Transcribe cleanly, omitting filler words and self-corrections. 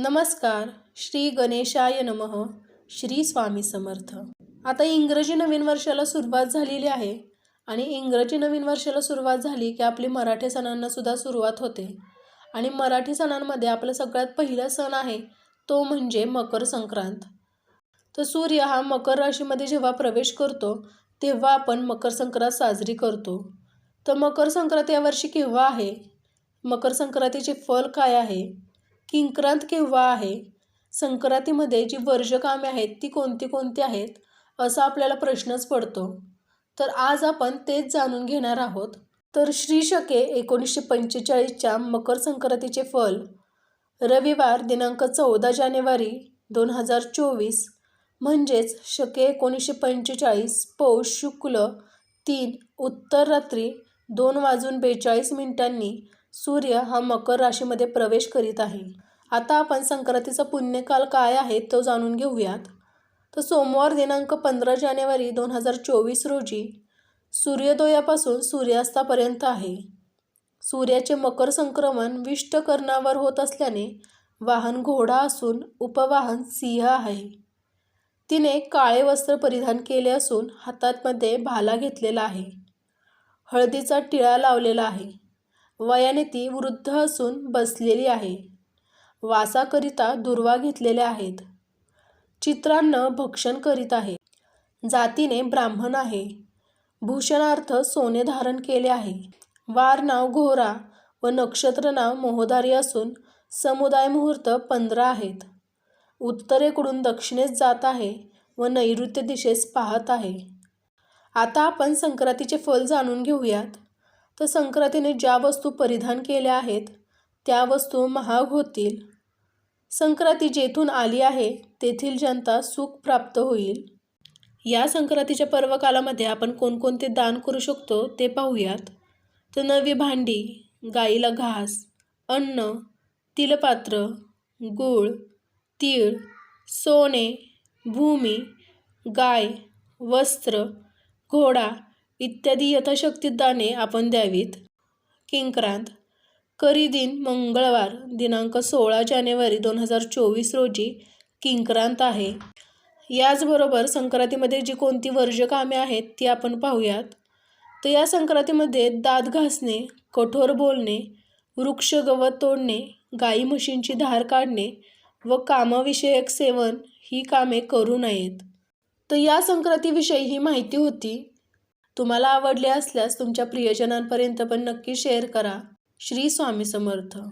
नमस्कार. श्री गणेशाय नमः. श्री स्वामी समर्थ. आता इंग्रजी नवीन वर्षाला सुरुवात झालेली आहे आणि इंग्रजी नवीन वर्षाला सुरुवात झाली की आपली मराठी सणांना सुद्धा सुरुवात होते. आणि मराठी सणांमध्ये आपला सगळ्यात पहिला सण आहे तो म्हणजे मकर संक्रांत. तर सूर्य हा मकर राशीमध्ये जेव्हा प्रवेश करतो तेव्हा आपण मकर संक्रांत साजरी करतो. तर मकर संक्रांत यावर्षी केव्हा आहे, मकर संक्रांतीचे फल काय आहे, किंक्रांत केव्हा आहे, संक्रांतीमध्ये जी वर्ज्य कामे आहेत ती कोणती कोणती आहेत, असा आपल्याला प्रश्नच पडतो. तर आज आपण तेच जाणून घेणार आहोत. तर श्री शके 1945च्या मकर संक्रांतीचे फल रविवार दिनांक 14 जानेवारी 2024 म्हणजेच शके 1945 पौष शुक्ल 3 उत्तर रात्री 2:42 सूर्य हा मकर राशीमध्ये प्रवेश करीत आहे. आता आपण संक्रांतीचा पुण्यकाल काय आहे तो जाणून घेऊयात. तर सोमवार दिनांक 15 जानेवारी 2024 रोजी सूर्योदयापासून सूर्यास्तापर्यंत आहे. सूर्याचे मकर संक्रमण विष्ट कर्णावर होत असल्याने वाहन घोडा असून उपवाहन सिंह आहे. तिने काळे वस्त्र परिधान केले असून हातामध्ये भाला घेतलेला आहे. हळदीचा टिळा लावलेला आहे. वयाने ती वृद्ध असून बसलेली आहे. वासाकरिता दुर्वा घेतलेल्या आहेत. चित्रान्न भक्षण करीत आहे. जातीने ब्राह्मण आहे. भूषणार्थ सोने धारण केले आहे. वार नाव घोरा व नक्षत्र नाव मोहदारी असून समुदाय मुहूर्त 15 आहेत. उत्तरेकडून दक्षिणेस जात आहे व नैऋत्य दिशेस पाहत आहे. आता आपण संक्रांतीचे फल जाणून घेऊयात. तर संक्रांतीने ज्या वस्तू परिधान केल्या आहेत त्या वस्तू महाग होतील. संक्रांती जेथून आली आहे तेथील जनता सुख प्राप्त होईल. या संक्रांतीच्या पर्वकालामध्ये आपण कोणकोणते दान करू शकतो ते पाहूयात. तर नवी भांडी, गाईला घास, अन्न, तिलपात्र, गूळ, तीळ, सोने, भूमी, गाय, वस्त्र, घोडा इत्यादी यथाशक्ती दाने आपण द्यावीत. किंक्रांत करीदिन मंगळवार दिनांक 16 जानेवारी 2024 रोजी किंक्रांत आहे. याचबरोबर संक्रांतीमध्ये जी कोणती वर्ज्य कामे आहेत ती आपण पाहूयात. तर या संक्रांतीमध्ये दात घासणे, कठोर बोलणे, वृक्ष गवत तोडणे, गाई म्हशींची धार काढणे व कामविषयक सेवन ही कामे करू नयेत. तर या संक्रांतीविषयी ही माहिती होती. तुम्हाला आवडले असल्यास तुमच्या प्रियजनांपर्यंत पण नक्की शेअर करा. श्री स्वामी समर्थ.